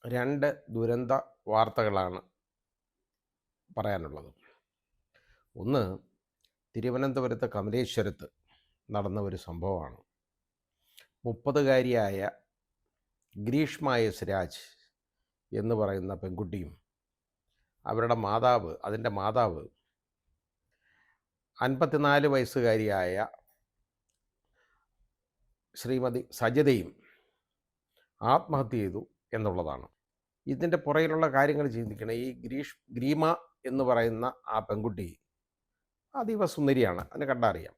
രണ്ട് ദുരന്ത വാർത്തകളാണ് പറയാനുള്ളത്. ഒന്ന്, തിരുവനന്തപുരത്ത് കമലേശ്വരത്ത് നടന്ന ഒരു സംഭവമാണ്. 30-കാരിയായ ഗ്രീഷ്മ എസ് രാജ് എന്ന് പറയുന്ന പെൺകുട്ടിയും അതിൻ്റെ മാതാവ് 54 വയസ്സുകാരിയായ ശ്രീമതി സജിതയും ആത്മഹത്യ ചെയ്തു എന്നുള്ളതാണ്. ഇതിൻ്റെ പുറകിലുള്ള കാര്യങ്ങൾ ചിന്തിക്കണം. ഈ ഗ്രീമ എന്ന് പറയുന്ന ആ പെൺകുട്ടി അതീവ സുന്ദരിയാണ്, അതിനെ കണ്ടറിയാം.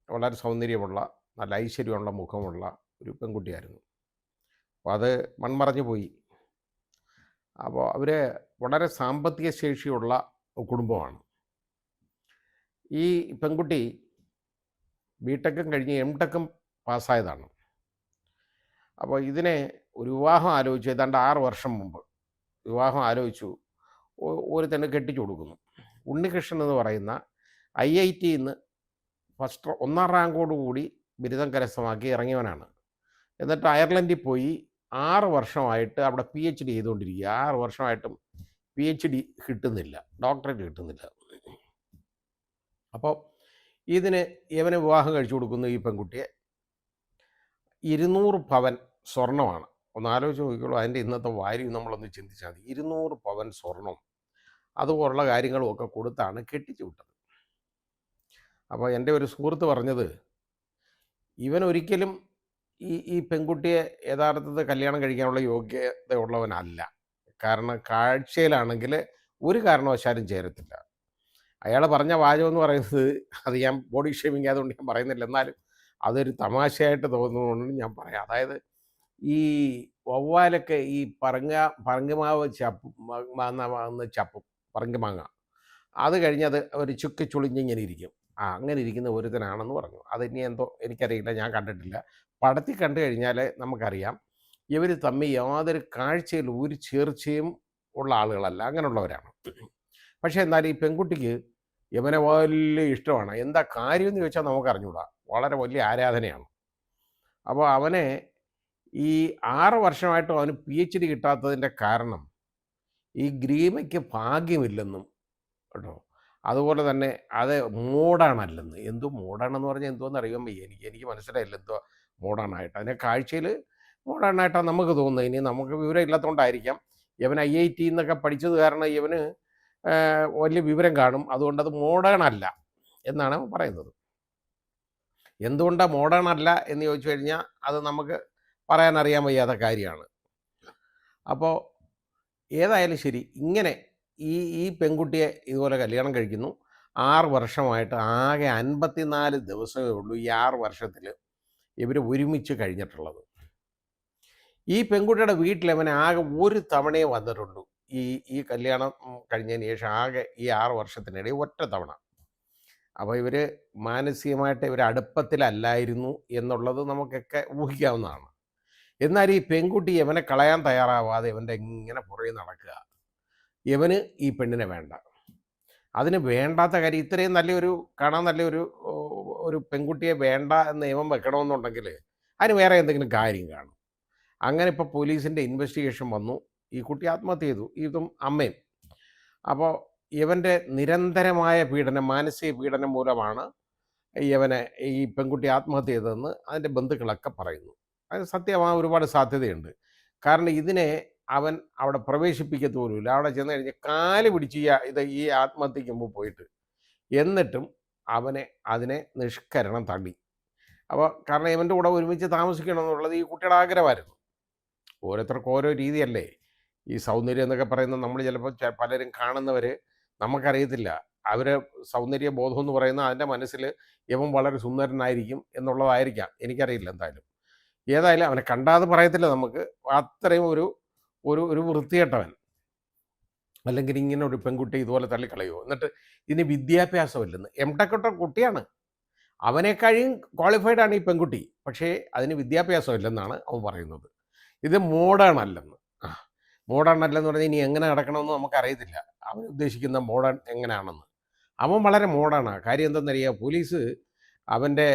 വളരെ സൗന്ദര്യമുള്ള, നല്ല ഐശ്വര്യമുള്ള മുഖമുള്ള ഒരു പെൺകുട്ടിയായിരുന്നു. അപ്പോൾ അത് മൺമറഞ്ഞു പോയി. അപ്പോൾ അവർ വളരെ സാമ്പത്തിക ശേഷിയുള്ള കുടുംബമാണ്. ഈ പെൺകുട്ടി ബിടെക്കും കഴിഞ്ഞ് എംടെക്കും പാസ്സായതാണ്. അപ്പോൾ ഇതിനെ ഒരു വിവാഹം ആലോചിച്ചു. ഏതാണ്ട് 6 വർഷം മുമ്പ് വിവാഹം ആലോചിച്ചു. ഒരുത്തന്നെ കെട്ടിച്ചു കൊടുക്കുന്നു. ഉണ്ണികൃഷ്ണൻ എന്ന് പറയുന്ന IITയിൽ നിന്ന് ഒന്നാം റാങ്കോടുകൂടി ബിരുദം കരസ്ഥമാക്കി ഇറങ്ങിയവനാണ്. എന്നിട്ട് അയർലൻഡിൽ പോയി 6 വർഷമായിട്ട് അവിടെ PhD ചെയ്തുകൊണ്ടിരിക്കുക. 6 വർഷമായിട്ടും PhD കിട്ടുന്നില്ല, ഡോക്ടറേറ്റ് കിട്ടുന്നില്ല. അപ്പോൾ ഇവനെ വിവാഹം കഴിച്ചു കൊടുക്കുന്നു. ഈ പെൺകുട്ടിയെ 200 പവൻ സ്വർണ്ണമാണ്. ഒന്ന് ആലോചിച്ച് നോക്കിക്കോളൂ, അതിൻ്റെ ഇന്നത്തെ വാല്യൂ നമ്മളൊന്ന് ചിന്തിച്ചാൽ മതി. 200 പവൻ സ്വർണം അതുപോലുള്ള കാര്യങ്ങളും ഒക്കെ കൊടുത്താണ് കെട്ടിച്ചു വിട്ടത്. അപ്പോൾ എൻ്റെ ഒരു സുഹൃത്ത് പറഞ്ഞത്, ഇവനൊരിക്കലും ഈ പെൺകുട്ടിയെ യഥാർത്ഥത്തിൽ കല്യാണം കഴിക്കാനുള്ള യോഗ്യതയുള്ളവനല്ല. കാരണം കാഴ്ചയിലാണെങ്കിൽ ഒരു കാരണവശാലും ചേരത്തില്ല. അയാൾ പറഞ്ഞ വാചകം എന്ന് പറയുന്നത്, അത് ഞാൻ ബോഡി ഷേമിങ് ആയതുകൊണ്ട് ഞാൻ പറയുന്നില്ല, എന്നാലും അതൊരു തമാശയായിട്ട് തോന്നുന്നതുകൊണ്ട് ഞാൻ പറയാം. അതായത് ഈ വവ്വാലൊക്കെ ഈ പറങ്കിമാവ് ചപ്പും പറങ്കിമാങ്ങ, അത് കഴിഞ്ഞത് ഒരു ചുക്കി ചുളിഞ്ഞിങ്ങനെ ഇരിക്കും. അങ്ങനെ ഇരിക്കുന്ന ഒരുത്തനാണെന്ന് പറഞ്ഞു. അതിനി എന്തോ എനിക്കറിയില്ല, ഞാൻ കണ്ടിട്ടില്ല. പടത്തിൽ കണ്ടു കഴിഞ്ഞാൽ നമുക്കറിയാം ഇവർ തമ്മിൽ യാതൊരു കാഴ്ചയിൽ ഒരു ചേർച്ചയും ഉള്ള ആളുകളല്ല, അങ്ങനെയുള്ളവരാണ്. പക്ഷേ എന്നാൽ ഈ പെൺകുട്ടിക്ക് ഇവനെ വലിയ ഇഷ്ടമാണ്. എന്താ കാര്യമെന്ന് ചോദിച്ചാൽ നമുക്കറിഞ്ഞൂടാ. വളരെ വലിയ ആരാധനയാണ്. അപ്പോൾ അവനെ ഈ 6 വർഷമായിട്ടും അവന് PhD കിട്ടാത്തതിൻ്റെ കാരണം ഈ ഗ്രീമയ്ക്ക് ഭാഗ്യമില്ലെന്നും കേട്ടോ. അതുപോലെ തന്നെ അത് മോഡാണല്ലെന്ന്. എന്തോ മോഡാണെന്ന് പറഞ്ഞാൽ എന്തോന്ന് അറിയാൻ വയ്യ. എനിക്ക് മനസ്സിലായില്ല എന്തോ മോഡേണായിട്ട്. അതിനെ കാഴ്ചയിൽ മോഡേണായിട്ടാണ് നമുക്ക് തോന്നുന്നത്. ഇനി നമുക്ക് വിവരം ഇല്ലാത്തതുകൊണ്ടായിരിക്കാം. ഇവൻ IIT എന്നൊക്കെ പഠിച്ചത് കാരണം ഇവന് വലിയ വിവരം കാണും. അതുകൊണ്ടത് മോഡേൺ അല്ല എന്നാണ് പറയുന്നത്. എന്തുകൊണ്ടാണ് മോഡേൺ അല്ല എന്ന് ചോദിച്ചു കഴിഞ്ഞാൽ അത് നമുക്ക് പറയാനറിയാൻ വയ്യാത്ത കാര്യമാണ്. അപ്പോൾ ഏതായാലും ശരി, ഇങ്ങനെ ഈ പെൺകുട്ടിയെ ഇതുപോലെ കല്യാണം കഴിക്കുന്നു. 6 വർഷമായിട്ട് ആകെ 54 ദിവസമേ ഉള്ളൂ ഈ 6 വർഷത്തിൽ ഇവർ ഒരുമിച്ച് കഴിഞ്ഞിട്ടുള്ളത്. ഈ പെൺകുട്ടിയുടെ വീട്ടിൽ അവന് ആകെ ഒരു തവണയേ വന്നിട്ടുള്ളൂ. ഈ കല്യാണം കഴിഞ്ഞതിന് ശേഷം ആകെ ഈ 6 വർഷത്തിനിടയിൽ ഒറ്റ തവണ. അപ്പോൾ ഇവർ മാനസികമായിട്ട് ഇവർ അടുപ്പത്തിലല്ലായിരുന്നു എന്നുള്ളത് നമുക്കൊക്കെ ഊഹിക്കാവുന്നതാണ്. എന്നാൽ ഈ പെൺകുട്ടി ഇവനെ കളയാൻ തയ്യാറാവാതെ ഇവൻ്റെ ഇങ്ങനെ പുറകെ നടക്കുക. ഇവന് ഈ പെണ്ണിനെ വേണ്ട. അതിന് വേണ്ടാത്ത കാര്യം, ഇത്രയും കാണാൻ ഒരു പെൺകുട്ടിയെ വേണ്ട എന്ന് നിയമം വെക്കണമെന്നുണ്ടെങ്കിൽ അതിന് വേറെ എന്തെങ്കിലും കാര്യം കാണും. അങ്ങനെ ഇപ്പോൾ പോലീസിൻ്റെ ഇൻവെസ്റ്റിഗേഷൻ വന്നു. ഈ കുട്ടി ആത്മഹത്യ ചെയ്തു, ഇതും അമ്മയും. അപ്പോൾ ഇവൻ്റെ നിരന്തരമായ പീഡനം, മാനസിക പീഡനം മൂലമാണ് ഈ പെൺകുട്ടി ആത്മഹത്യ ചെയ്തതെന്ന് അതിൻ്റെ ബന്ധുക്കളൊക്കെ പറയുന്നു. അത് സത്യമാകാൻ ഒരുപാട് സാധ്യതയുണ്ട്. കാരണം ഇതിനെ അവൻ അവിടെ പ്രവേശിപ്പിക്കത്ത് പോലുമില്ല. അവിടെ ചെന്ന് കഴിഞ്ഞ് കാല് പിടിച്ച് ഈ ആത്മഹത്യക്ക് മുമ്പ് പോയിട്ട്, എന്നിട്ടും അതിനെ നിഷ്കരണം തള്ളി. അപ്പോൾ കാരണം ഇവൻ്റെ കൂടെ ഒരുമിച്ച് താമസിക്കണം എന്നുള്ളത് ഈ കുട്ടിയുടെ ആഗ്രഹമായിരുന്നു. ഓരോരുത്തർക്കും ഓരോ രീതിയല്ലേ. ഈ സൗന്ദര്യം എന്നൊക്കെ പറയുന്നത് നമ്മൾ ചിലപ്പോൾ പലരും കാണുന്നവർ നമുക്കറിയത്തില്ല. സൗന്ദര്യ ബോധം എന്ന് പറയുന്നത് അതിൻ്റെ മനസ്സിൽ ഇവൻ വളരെ സുന്ദരനായിരിക്കും എന്നുള്ളതായിരിക്കാം, എനിക്കറിയില്ല. ഏതായാലും അവനെ കണ്ടാതെ പറയത്തില്ല നമുക്ക്. അത്രയും ഒരു വൃത്തികെട്ടവൻ. അല്ലെങ്കിൽ ഇങ്ങനെ ഒരു പെൺകുട്ടി ഇതുപോലെ തള്ളിക്കളയുമോ? എന്നിട്ട് ഇതിന് വിദ്യാഭ്യാസമില്ലെന്ന്. MTech കുട്ടിയാണ്, അവനേക്കാളും ക്വാളിഫൈഡാണ് ഈ പെൺകുട്ടി. പക്ഷേ അതിന് വിദ്യാഭ്യാസമില്ലെന്നാണ് അവൻ പറയുന്നത്. ഇത് മോഡേൺ അല്ലെന്ന്. മോഡേൺ അല്ലെന്ന് പറഞ്ഞാൽ ഇനി എങ്ങനെ നടക്കണമെന്ന് നമുക്കറിയത്തില്ല. അവൻ ഉദ്ദേശിക്കുന്ന മോഡേൺ എങ്ങനെയാണെന്ന്. അവൻ വളരെ മോഡേണാണ്. കാര്യം എന്തെന്നറിയാം, പോലീസ് അവൻ്റെ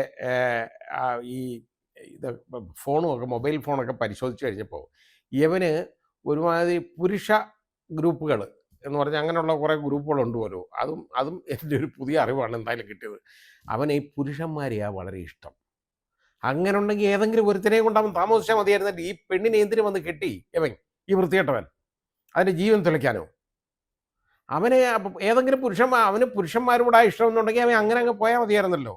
ഈ മൊബൈൽ ഫോണൊക്കെ പരിശോധിച്ച് കഴിഞ്ഞപ്പോൾ ഇവന് ഒരുമാതിരി പുരുഷ ഗ്രൂപ്പുകൾ എന്ന് പറഞ്ഞാൽ അങ്ങനെയുള്ള കുറേ ഗ്രൂപ്പുകളുണ്ട് പോലും. അതും എൻ്റെ ഒരു പുതിയ അറിവാണ് എന്തായാലും കിട്ടിയത്. അവന് ഈ പുരുഷന്മാരെയാണ് വളരെ ഇഷ്ടം. അങ്ങനെ ഉണ്ടെങ്കിൽ ഏതെങ്കിലും ഒരുത്തനെയും കൊണ്ട് അവൻ താമസിച്ചാൽ മതിയായിരുന്നല്ലോ. ഈ പെണ്ണിനെ എന്തിനു വന്ന് കെട്ടി ഇവൻ, ഈ വൃത്തികെട്ടവൻ? അതിൻ്റെ ജീവൻ തുലയ്ക്കാനോ? അവന് ഏതെങ്കിലും അവന് പുരുഷന്മാരോടാ ഇഷ്ടം എന്നുണ്ടെങ്കിൽ അവൻ അങ്ങനെ അങ്ങ് പോയാൽ മതിയായിരുന്നല്ലോ.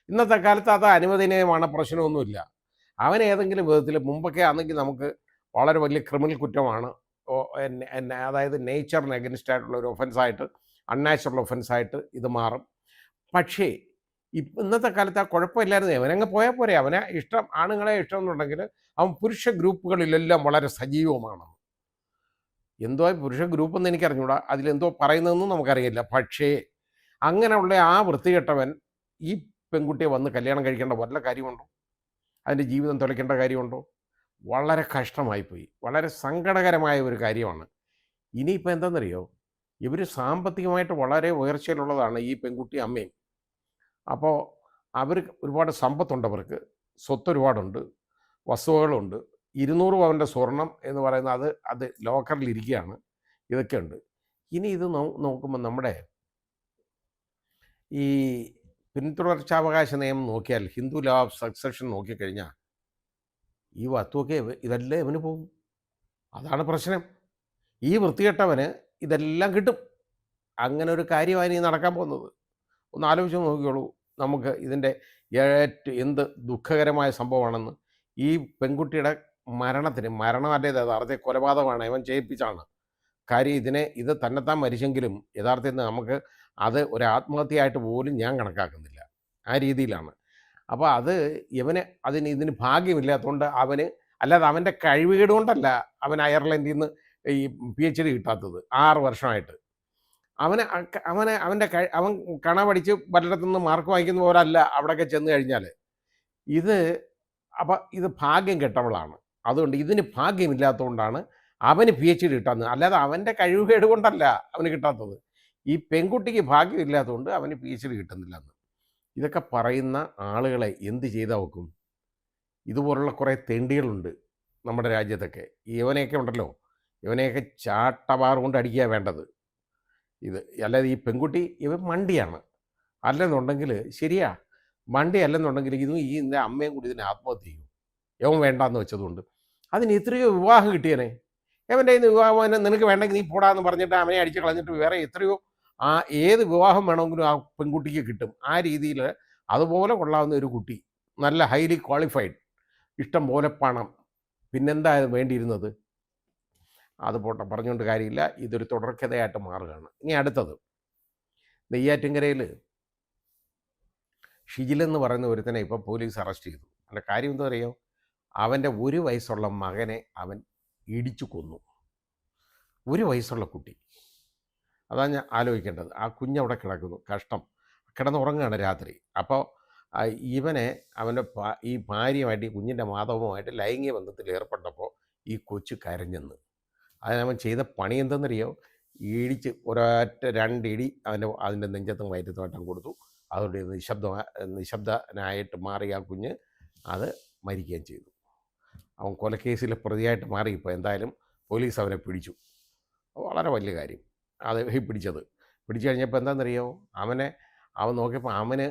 ഇന്നത്തെ കാലത്ത് അത് അനുവദനീയമാണ്, പ്രശ്നമൊന്നുമില്ല. അവൻ ഏതെങ്കിലും വിധത്തിൽ മുമ്പൊക്കെ ആണെങ്കിൽ നമുക്ക് വളരെ വലിയ ക്രിമിനൽ കുറ്റമാണ്, അതായത് നേച്ചറിന് അഗൻസ്റ്റ് ആയിട്ടുള്ള ഒരു ഒഫൻസായിട്ട്, അൺനാച്ചുറൽ ഒഫൻസായിട്ട് ഇത് മാറും. പക്ഷേ ഇന്നത്തെ കാലത്ത് ആ കുഴപ്പമില്ലായിരുന്നു. അവനങ്ങ് പോയാൽ പോരെ. അവനെ ഇഷ്ടം, ആണുങ്ങളെ ഇഷ്ടം എന്നുണ്ടെങ്കിൽ അവൻ പുരുഷ ഗ്രൂപ്പുകളിലെല്ലാം വളരെ സജീവമാണ്. എന്തോ പുരുഷ ഗ്രൂപ്പെന്ന് എനിക്കറിഞ്ഞൂടാ, അതിലെന്തോ പറയുന്നതെന്നും നമുക്കറിയില്ല. പക്ഷേ അങ്ങനെയുള്ള ആ വൃത്തികെട്ടവൻ ഈ പെൺകുട്ടിയെ വന്ന് കല്യാണം കഴിക്കേണ്ട വല്ല കാര്യമുണ്ടോ? അതിൻ്റെ ജീവിതം തുലയ്ക്കേണ്ട കാര്യമുണ്ടോ? വളരെ കഷ്ടമായിപ്പോയി. വളരെ സങ്കടകരമായ ഒരു കാര്യമാണ്. ഇനിയിപ്പോൾ എന്താണെന്നറിയോ, ഇവർ സാമ്പത്തികമായിട്ട് വളരെ ഉയർച്ചയിലുള്ളതാണ് ഈ പെൺകുട്ടി അമ്മയും. അപ്പോൾ അവർ ഒരുപാട് സമ്പത്തുണ്ട്, അവർക്ക് സ്വത്ത് ഒരുപാടുണ്ട്, വസ്തുവകളുണ്ട്. 200 പവൻ്റെ സ്വർണം എന്ന് പറയുന്നത് അത് ലോക്കറിലിരിക്കുകയാണ്. ഇതൊക്കെ ഉണ്ട്. ഇനി ഇത് നോക്കുമ്പോൾ നമ്മുടെ ഈ പിന്തുടർച്ചാവകാശ നിയമം നോക്കിയാൽ, ഹിന്ദു ലോ ഓഫ് സക്സഷൻ നോക്കിക്കഴിഞ്ഞാൽ ഈ വസ്തുവൊക്കെ ഇതെല്ലാം ഇവന് പോകും. അതാണ് പ്രശ്നം. ഈ വൃത്തികെട്ടവന് ഇതെല്ലാം കിട്ടും. അങ്ങനെ ഒരു കാര്യമാണ് ഈ നടക്കാൻ പോകുന്നത്. ഒന്ന് ആലോചിച്ച് നോക്കിയോളൂ. നമുക്ക് ഇതിൻ്റെ എന്ത് ദുഃഖകരമായ സംഭവമാണെന്ന്. ഈ പെൺകുട്ടിയുടെ മരണമല്ലേ, യഥാർത്ഥ കൊലപാതകമാണ്, ഇവൻ ചെയ്യിപ്പിച്ചാണ്. കാര്യം ഇത് തന്നെത്താൻ മരിച്ചെങ്കിലും യഥാർത്ഥത്തിൽ നമുക്ക് അത് ഒരു ആത്മഹത്യയായിട്ട് പോലും ഞാൻ കണക്കാക്കുന്നില്ല. ആ രീതിയിലാണ്. അപ്പോൾ ഇതിന് ഭാഗ്യമില്ലാത്തതുകൊണ്ട് അല്ലാതെ അവൻ്റെ കഴിവുകേട് കൊണ്ടല്ല അവൻ അയർലൻഡിൽ നിന്ന് ഈ PhD കിട്ടാത്തത് 6 വർഷമായിട്ട്. അവൻ കണ പഠിച്ച് പലയിടത്തുനിന്ന് മാർക്ക് വാങ്ങിക്കുന്ന പോലല്ല അവിടെയൊക്കെ ചെന്ന് കഴിഞ്ഞാൽ. ഇത് ഭാഗ്യം കെട്ടവളാണ്. അതുകൊണ്ട് ഇതിന് ഭാഗ്യമില്ലാത്തതുകൊണ്ടാണ് അവന് PhD കിട്ടാത്തത്. അല്ലാതെ അവൻ്റെ കഴിവുകേട് കൊണ്ടല്ല അവന് കിട്ടാത്തത്. ഈ പെൺകുട്ടിക്ക് ഭാഗ്യമില്ലാത്തതുകൊണ്ട് അവന് PhD കിട്ടുന്നില്ലെന്ന്. ഇതൊക്കെ പറയുന്ന ആളുകളെ എന്ത് ചെയ്താൽ വെക്കും? ഇതുപോലുള്ള കുറേ തെണ്ടികളുണ്ട് നമ്മുടെ രാജ്യത്തൊക്കെ. ഇവനെയൊക്കെ ഉണ്ടല്ലോ, ഇവനെയൊക്കെ ചാട്ടവാർ കൊണ്ട് അടിക്കുക വേണ്ടത്. അല്ലാതെ ഈ പെൺകുട്ടി ഇവൻ മണ്ടിയാണ്. അല്ലെന്നുണ്ടെങ്കിൽ ശരിയാ, മണ്ടി അല്ലെന്നുണ്ടെങ്കിൽ ഇതിൻ്റെ അമ്മയും കൂടി ഇതിനെ ആത്മഹത്യ ചെയ്യും. യവൻ വേണ്ടാന്ന് വെച്ചതുകൊണ്ട്. അതിന് എത്രയോ വിവാഹം കിട്ടിയനെ. അവൻ്റെ കയ്യിൽ നിന്ന് വിവാഹം നിനക്ക് വേണ്ടെങ്കിൽ നീ പോടാന്ന് പറഞ്ഞിട്ട് അവനെ അടിച്ച് കളഞ്ഞിട്ട് വേറെ എത്രയോ ഏത് വിവാഹം വേണമെങ്കിലും ആ പെൺകുട്ടിക്ക് കിട്ടും. ആ രീതിയിൽ അതുപോലെ കൊള്ളാവുന്ന ഒരു കുട്ടി, നല്ല ഹൈലി ക്വാളിഫൈഡ്, ഇഷ്ടം പോലെ പണം, പിന്നെന്താ വേണ്ടിയിരുന്നത്? അത് പോട്ടെ, പറഞ്ഞുകൊണ്ട് കാര്യമില്ല. ഇതൊരു തുടർക്കഥയായിട്ട് മാറുകയാണ്. ഇനി അടുത്തത്, നെയ്യാറ്റിൻകരയിൽ ഷിജിലെന്ന് പറയുന്ന ഒരുത്തനെ ഇപ്പോൾ പോലീസ് അറസ്റ്റ് ചെയ്തു. അതിൻ്റെ കാര്യം എന്താ പറയുക, അവൻ്റെ 1 വയസ്സുള്ള മകനെ അവൻ ഇടിച്ചു കൊന്നു. 1 വയസ്സുള്ള കുട്ടി. അതാണ് ഞാൻ ആലോചിക്കേണ്ടത്. ആ കുഞ്ഞവിടെ കിടക്കുന്നു, കഷ്ടം, കിടന്നുറങ്ങുകയാണ് രാത്രി. അപ്പോൾ ഇവനെ ഈ ഭാര്യയുമായിട്ട്, ഈ കുഞ്ഞിൻ്റെ മാതാവുമായിട്ട് ലൈംഗിക ബന്ധത്തിൽ ഏർപ്പെട്ടപ്പോൾ ഈ കൊച്ചു കരഞ്ഞെന്ന്. അതിനവൻ ചെയ്ത പണി എന്തെന്നറിയോ, ഇടിച്ച് ഒരൊറ്റ 2 ഇടി അതിൻ്റെ നെഞ്ചത്തും വയറ്റത്തുമായിട്ടും കൊടുത്തു. അതുകൊണ്ട് നിശബ്ദനായിട്ട് മാറി ആ കുഞ്ഞ് അത് മരിക്കുകയും ചെയ്തു. അവൻ കൊലക്കേസിലെ പ്രതിയായിട്ട് മാറി. ഇപ്പോൾ എന്തായാലും പോലീസ് അവനെ പിടിച്ചു. വളരെ വലിയ കാര്യം അത് പിടിച്ചു കഴിഞ്ഞപ്പോൾ എന്താണെന്നറിയോ, അവൻ നോക്കിയപ്പോൾ അവന്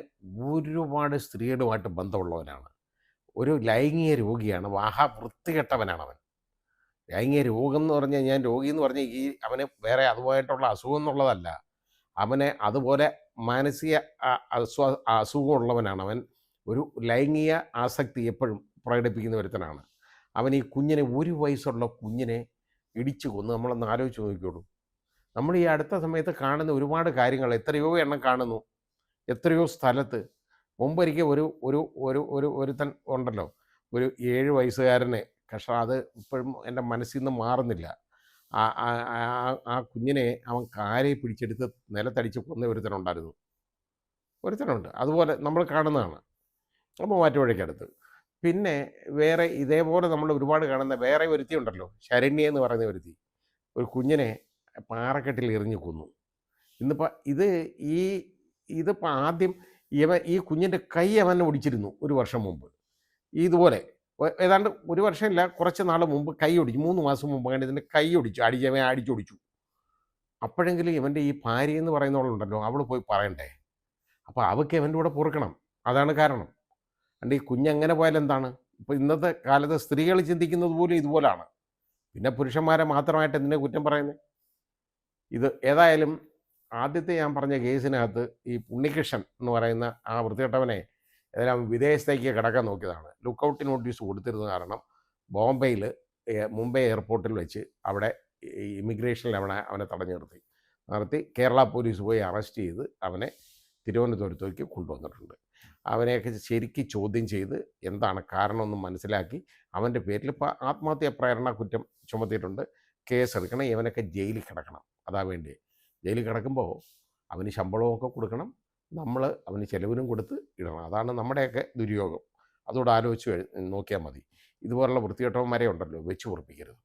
ഒരുപാട് സ്ത്രീകളുമായിട്ട് ബന്ധമുള്ളവനാണ്. ഒരു ലൈംഗിക രോഗിയാണ്, വൃത്തികെട്ടവനാണ് അവൻ. ലൈംഗിക രോഗം എന്ന് പറഞ്ഞാൽ, ഞാൻ രോഗി എന്ന് പറഞ്ഞാൽ അവന് വേറെ അതുമായിട്ടുള്ള അസുഖം എന്നുള്ളതല്ല, അതുപോലെ മാനസിക അസുഖമുള്ളവനാണ് അവൻ. ഒരു ലൈംഗിക ആസക്തി എപ്പോഴും പ്രകടിപ്പിക്കുന്ന ഒരുത്തനാണ് അവൻ. ഈ കുഞ്ഞിനെ, 1 വയസ്സുള്ള കുഞ്ഞിനെ ഇടിച്ചു കൊന്ന്. നമ്മളൊന്ന് ആലോചിച്ച് നോക്കിക്കോളൂ. നമ്മൾ ഈ അടുത്ത സമയത്ത് കാണുന്ന ഒരുപാട് കാര്യങ്ങൾ, എത്രയോ എണ്ണം കാണുന്നു, എത്രയോ സ്ഥലത്ത്. മുമ്പൊരിക്കൽ ഒരുത്തൻ ഉണ്ടല്ലോ, ഒരു 7 വയസ്സുകാരനെ അത് ഇപ്പോഴും എൻ്റെ മനസ്സിൽ നിന്ന് മാറുന്നില്ല. ആ കുഞ്ഞിനെ അവൻ കാരെ പിടിച്ചെടുത്ത് നിലത്തടിച്ച് കൊന്ന ഒരുത്തനുണ്ട്. അതുപോലെ നമ്മൾ കാണുന്നതാണ്. അപ്പോൾ മാറ്റുവഴിക്കടുത്ത്. പിന്നെ വേറെ ഇതേപോലെ നമ്മൾ ഒരുപാട് കാണുന്ന വേറെ ഒരുത്തി ഉണ്ടല്ലോ, ശരണ്യ എന്ന് പറയുന്ന ഒരുത്തി. ഒരു കുഞ്ഞിനെ പാറക്കെട്ടിൽ എറിഞ്ഞു കൊന്നു. ഇന്നിപ്പോൾ ഇതിപ്പോൾ ആദ്യം ഈ കുഞ്ഞിൻ്റെ കൈ അവനെ ഒടിച്ചിരുന്നു 1 വർഷം മുമ്പ്. ഇതുപോലെ ഏതാണ്ട് 1 വർഷമില്ല, കുറച്ച് നാൾ മുമ്പ് കൈയൊടിച്ചു. 3 മാസം മുമ്പ് അങ്ങനെ ഇതിൻ്റെ കൈയൊടിച്ചു. അടിച്ചൊടിച്ചു. അപ്പോഴെങ്കിലും ഇവൻ്റെ ഈ ഭാര്യ എന്ന് പറയുന്നവളുണ്ടല്ലോ, അവൾ പോയി പറയണ്ടേ? അപ്പോൾ അവൾക്ക് ഇവൻ്റെ കൂടെ പൊറുക്കണം. അതാണ് കാരണം. അണ്ട് ഈ കുഞ്ഞെങ്ങനെ പോയാലെന്താണ്? ഇപ്പോൾ ഇന്നത്തെ കാലത്ത് സ്ത്രീകൾ ചിന്തിക്കുന്നത് പോലും ഇതുപോലാണ്. പിന്നെ പുരുഷന്മാരെ മാത്രമായിട്ട് എന്തിനാ കുറ്റം പറയുന്നത്? ഇത് ഏതായാലും ആദ്യത്തെ ഞാൻ പറഞ്ഞ കേസിനകത്ത് ഈ ഉണ്ണികൃഷ്ണൻ എന്ന് പറയുന്ന ആ വൃത്തികെട്ടവനെ ഏതായാലും വിദേശത്തേക്ക് കിടക്കാൻ നോക്കിയതാണ്. ലുക്കൗട്ട് നോട്ടീസ് കൊടുത്തിരുന്ന കാരണം ബോംബെയിൽ മുംബൈ എയർപോർട്ടിൽ വെച്ച് അവിടെ ഈ ഇമിഗ്രേഷനിൽ അവനെ തടഞ്ഞു നിർത്തി കേരള പോലീസ് പോയി അറസ്റ്റ് ചെയ്ത് അവനെ തിരുവനന്തപുരത്തേക്ക് കൊണ്ടുവന്നിട്ടുണ്ട്. അവനെയൊക്കെ ശരിക്ക് ചോദ്യം ചെയ്ത് എന്താണ് കാരണമെന്ന് മനസ്സിലാക്കി അവൻ്റെ പേരിൽ ഇപ്പോൾ ആത്മഹത്യാ പ്രേരണ കുറ്റം ചുമത്തിയിട്ടുണ്ട്. കേസെടുക്കണം, ഇവനൊക്കെ ജയിലിൽ കിടക്കണം. അതാ വേണ്ടി ജയിലിൽ കിടക്കുമ്പോൾ അവന് ശമ്പളമൊക്കെ കൊടുക്കണം, നമ്മൾ അവന് ചിലവിനും കൊടുത്ത് ഇടണം. അതാണ് നമ്മുടെയൊക്കെ ദുര്യോഗം. അതോടെ ആലോചിച്ച് നോക്കിയാൽ മതി. ഇതുപോലുള്ള വൃത്തികെട്ടവന്മാരെ ഉണ്ടല്ലോ, വെച്ച് പൊറുപ്പിക്കരുത്.